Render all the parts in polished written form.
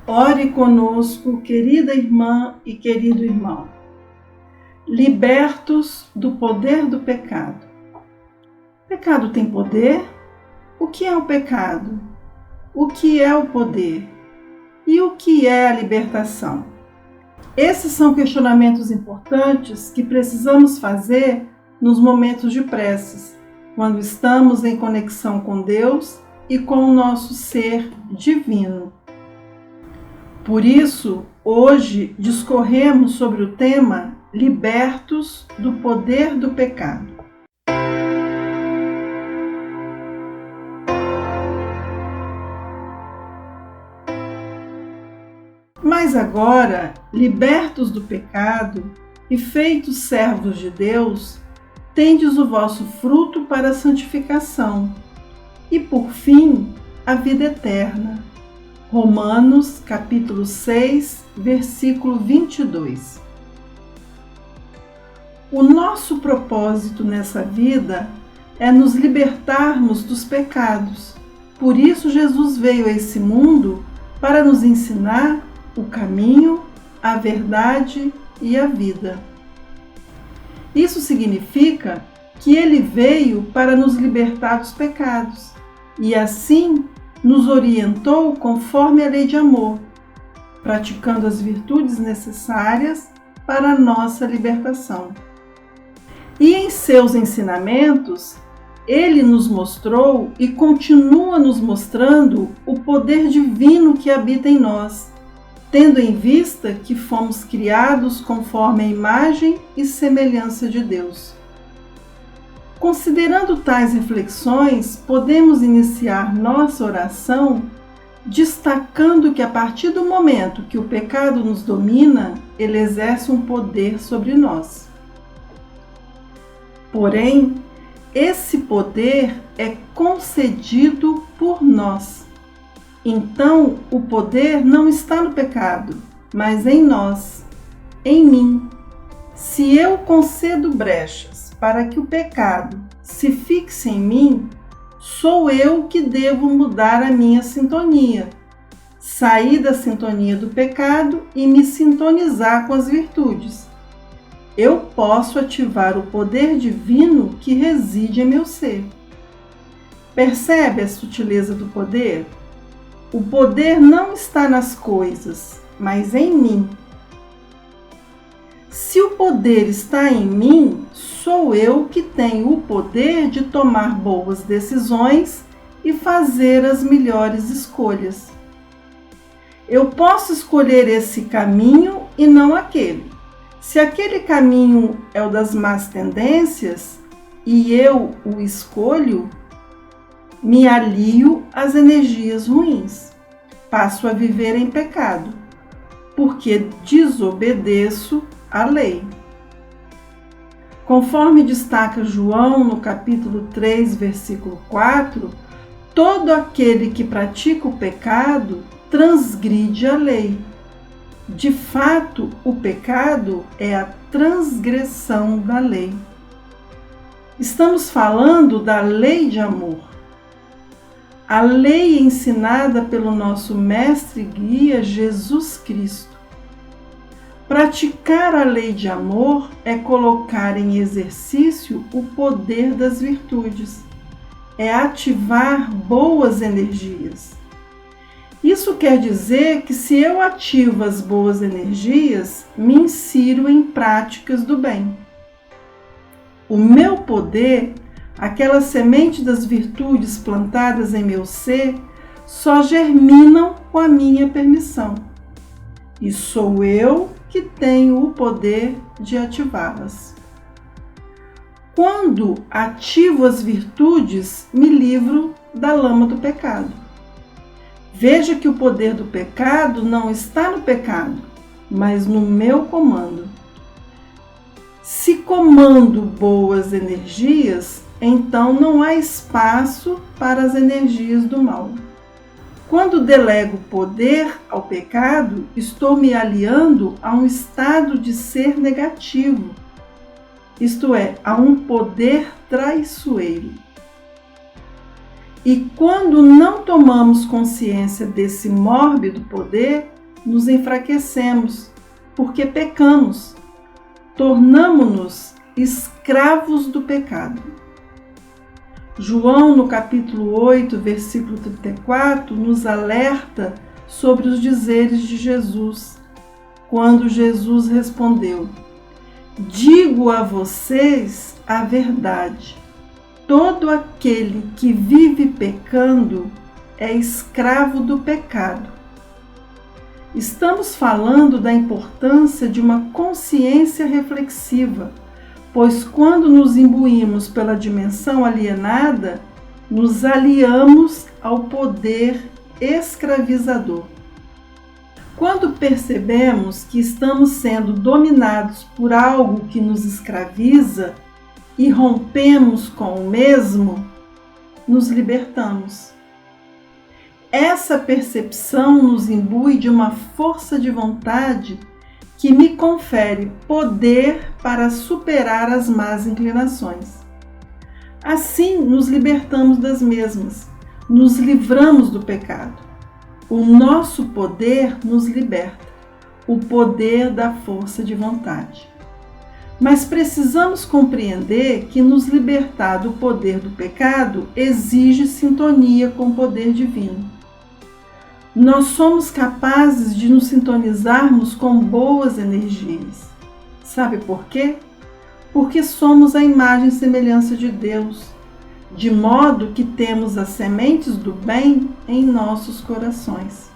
Ore conosco, querida irmã e querido irmão. Libertos do poder do pecado. O pecado tem poder? O que é o pecado? O que é o poder? E o que é a libertação? Esses são questionamentos importantes que precisamos fazer nos momentos de preces, quando estamos em conexão com Deus e com o nosso ser divino. Por isso, hoje discorremos sobre o tema Libertos do poder do pecado. Mas agora, libertos do pecado e feitos servos de Deus, tendes o vosso fruto para a santificação e, por fim, a vida eterna. Romanos, capítulo 6, versículo 22. O nosso propósito nessa vida é nos libertarmos dos pecados. Por isso, Jesus veio a esse mundo para nos ensinar o caminho, a verdade e a vida. Isso significa que ele veio para nos libertar dos pecados e, assim, nos orientou conforme a lei de amor, praticando as virtudes necessárias para a nossa libertação. E em seus ensinamentos, ele nos mostrou e continua nos mostrando o poder divino que habita em nós, tendo em vista que fomos criados conforme a imagem e semelhança de Deus. Considerando tais reflexões, podemos iniciar nossa oração destacando que a partir do momento que o pecado nos domina, ele exerce um poder sobre nós. Porém, esse poder é concedido por nós. Então, o poder não está no pecado, mas em nós, em mim. Se eu concedo brechas para que o pecado se fixe em mim, sou eu que devo mudar a minha sintonia, sair da sintonia do pecado e me sintonizar com as virtudes. Eu posso ativar o poder divino que reside em meu ser. Percebe a sutileza do poder? O poder não está nas coisas, mas em mim. Se o poder está em mim, sou eu que tenho o poder de tomar boas decisões e fazer as melhores escolhas. Eu posso escolher esse caminho e não aquele. Se aquele caminho é o das más tendências e eu o escolho, me alio às energias ruins. Passo a viver em pecado, porque desobedeço a lei. Conforme destaca João no capítulo 3, versículo 4, todo aquele que pratica o pecado transgride a lei. De fato, o pecado é a transgressão da lei. Estamos falando da lei de amor. A lei ensinada pelo nosso mestre e guia Jesus Cristo. Praticar a lei de amor é colocar em exercício o poder das virtudes, é ativar boas energias. Isso quer dizer que se eu ativo as boas energias, me insiro em práticas do bem. O meu poder, aquela semente das virtudes plantadas em meu ser, só germinam com a minha permissão. E sou eu que tenho o poder de ativá-las. Quando ativo as virtudes, me livro da lama do pecado. Veja que o poder do pecado não está no pecado, mas no meu comando. Se comando boas energias, então não há espaço para as energias do mal. Quando delego poder ao pecado, estou me aliando a um estado de ser negativo, isto é, a um poder traiçoeiro. E quando não tomamos consciência desse mórbido poder, nos enfraquecemos, porque pecamos, tornamo-nos escravos do pecado. João, no capítulo 8, versículo 34, nos alerta sobre os dizeres de Jesus, quando Jesus respondeu: digo a vocês a verdade, todo aquele que vive pecando é escravo do pecado. Estamos falando da importância de uma consciência reflexiva, pois quando nos imbuímos pela dimensão alienada, nos aliamos ao poder escravizador. Quando percebemos que estamos sendo dominados por algo que nos escraviza e rompemos com o mesmo, nos libertamos. Essa percepção nos imbui de uma força de vontade que me confere poder para superar as más inclinações. Assim, nos libertamos das mesmas, nos livramos do pecado. O nosso poder nos liberta, o poder da força de vontade. Mas precisamos compreender que nos libertar do poder do pecado exige sintonia com o poder divino. Nós somos capazes de nos sintonizarmos com boas energias. Sabe por quê? Porque somos a imagem e semelhança de Deus, de modo que temos as sementes do bem em nossos corações.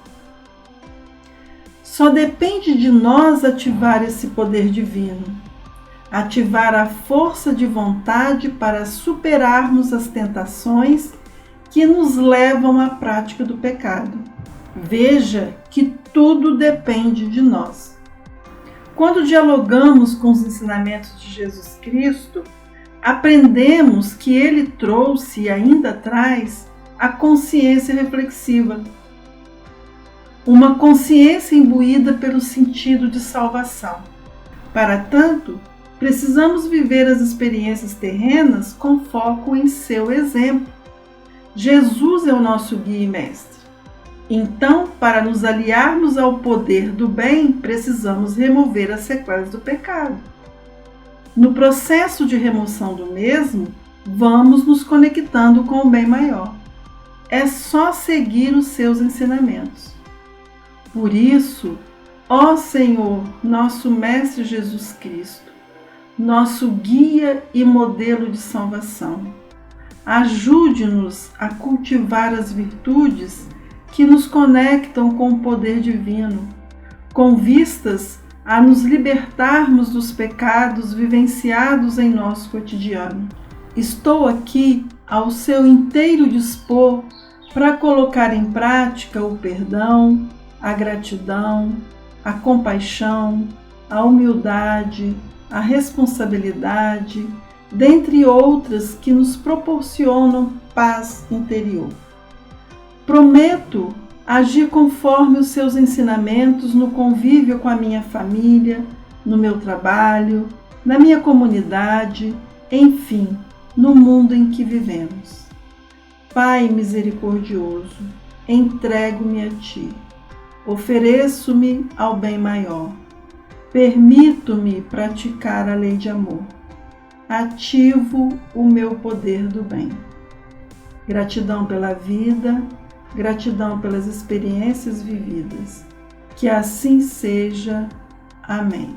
Só depende de nós ativar esse poder divino, ativar a força de vontade para superarmos as tentações que nos levam à prática do pecado. Veja que tudo depende de nós. Quando dialogamos com os ensinamentos de Jesus Cristo, aprendemos que ele trouxe e ainda traz a consciência reflexiva. Uma consciência imbuída pelo sentido de salvação. Para tanto, precisamos viver as experiências terrenas com foco em seu exemplo. Jesus é o nosso guia e mestre. Então, para nos aliarmos ao poder do bem, precisamos remover as sequelas do pecado. No processo de remoção do mesmo, vamos nos conectando com o bem maior. É só seguir os seus ensinamentos. Por isso, ó Senhor, nosso Mestre Jesus Cristo, nosso guia e modelo de salvação, ajude-nos a cultivar as virtudes que nos conectam com o poder divino, com vistas a nos libertarmos dos pecados vivenciados em nosso cotidiano. Estou aqui ao seu inteiro dispor para colocar em prática o perdão, a gratidão, a compaixão, a humildade, a responsabilidade, dentre outras que nos proporcionam paz interior. Prometo agir conforme os seus ensinamentos no convívio com a minha família, no meu trabalho, na minha comunidade, enfim, no mundo em que vivemos. Pai misericordioso, entrego-me a Ti, ofereço-me ao bem maior, permito-me praticar a lei de amor, ativo o meu poder do bem. Gratidão pela vida, gratidão pelas experiências vividas. Que assim seja. Amém.